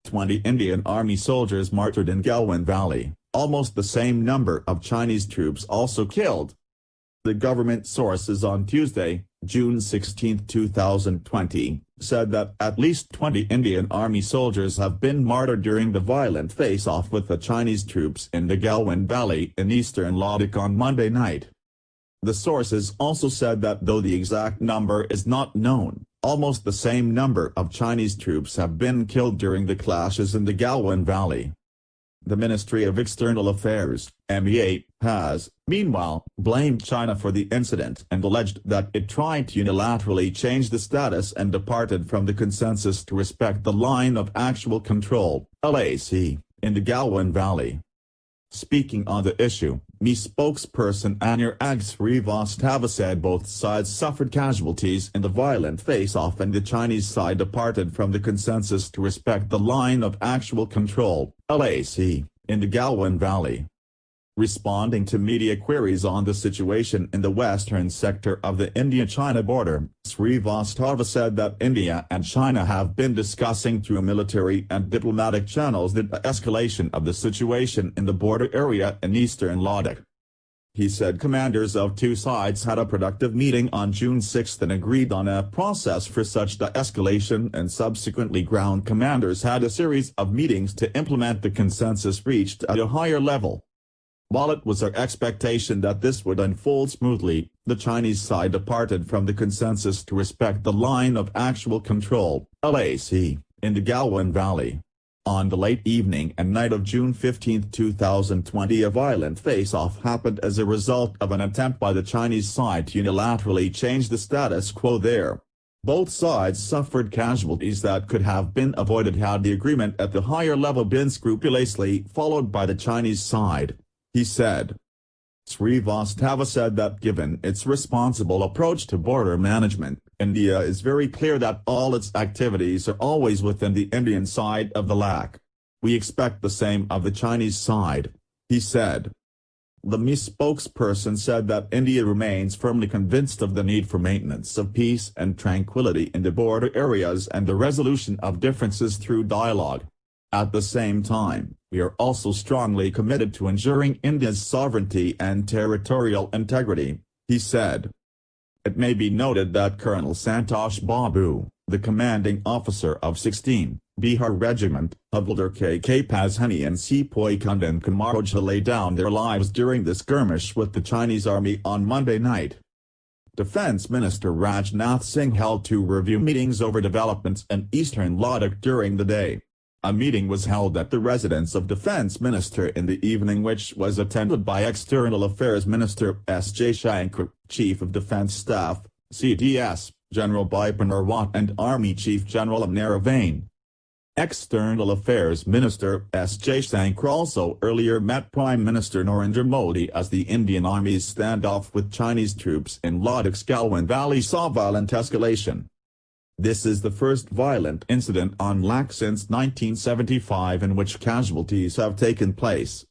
20 Indian Army soldiers martyred in Galwan Valley, almost the same number of Chinese troops also killed. The government sources on Tuesday, June 16, 2020, said that at least 20 Indian Army soldiers have been martyred during the violent face-off with the Chinese troops in the Galwan Valley in eastern Ladakh on Monday night. The sources also said that though the exact number is not known, almost the same number of Chinese troops have been killed during the clashes in the Galwan Valley. The Ministry of External Affairs, MEA, has, meanwhile, blamed China for the incident and alleged that it tried to unilaterally change the status and departed from the consensus to respect the line of actual control, LAC, in the Galwan Valley. Speaking on the issue, MEA spokesperson Anurag Srivastava said both sides suffered casualties in the violent face-off and the Chinese side departed from the consensus to respect the line of actual control, LAC, in the Galwan Valley. Responding to media queries on the situation in the western sector of the India-China border, Srivastava said that India and China have been discussing through military and diplomatic channels the escalation of the situation in the border area in eastern Ladakh. He said commanders of two sides had a productive meeting on June 6 and agreed on a process for such de-escalation, and subsequently ground commanders had a series of meetings to implement the consensus reached at a higher level. While it was our expectation that this would unfold smoothly, the Chinese side departed from the consensus to respect the line of actual control, LAC, in the Galwan Valley. On the late evening and night of June 15, 2020, a violent face-off happened as a result of an attempt by the Chinese side to unilaterally change the status quo there. Both sides suffered casualties that could have been avoided had the agreement at the higher level been scrupulously followed by the Chinese side, he said. Srivastava said that given its responsible approach to border management, India is very clear that all its activities are always within the Indian side of the LAC. We expect the same of the Chinese side, he said. The MEA spokesperson said that India remains firmly convinced of the need for maintenance of peace and tranquility in the border areas and the resolution of differences through dialogue. At the same time, we are also strongly committed to ensuring India's sovereignty and territorial integrity, he said. It may be noted that Colonel Santosh Babu, the commanding officer of 16, Bihar Regiment, Havildar K.K. Pazhani and Sepoy Kundan Kamarojha laid down their lives during the skirmish with the Chinese army on Monday night. Defense Minister Rajnath Singh held two review meetings over developments in eastern Ladakh during the day. A meeting was held at the residence of Defense Minister in the evening, which was attended by External Affairs Minister S. Jaishankar, Chief of Defense Staff, CDS, General Bipin Rawat and Army Chief General Naravane. External Affairs Minister S. Jaishankar also earlier met Prime Minister Narendra Modi as the Indian Army's standoff with Chinese troops in Ladakh's Galwan Valley saw violent escalation. This is the first violent incident on LAC since 1975 in which casualties have taken place.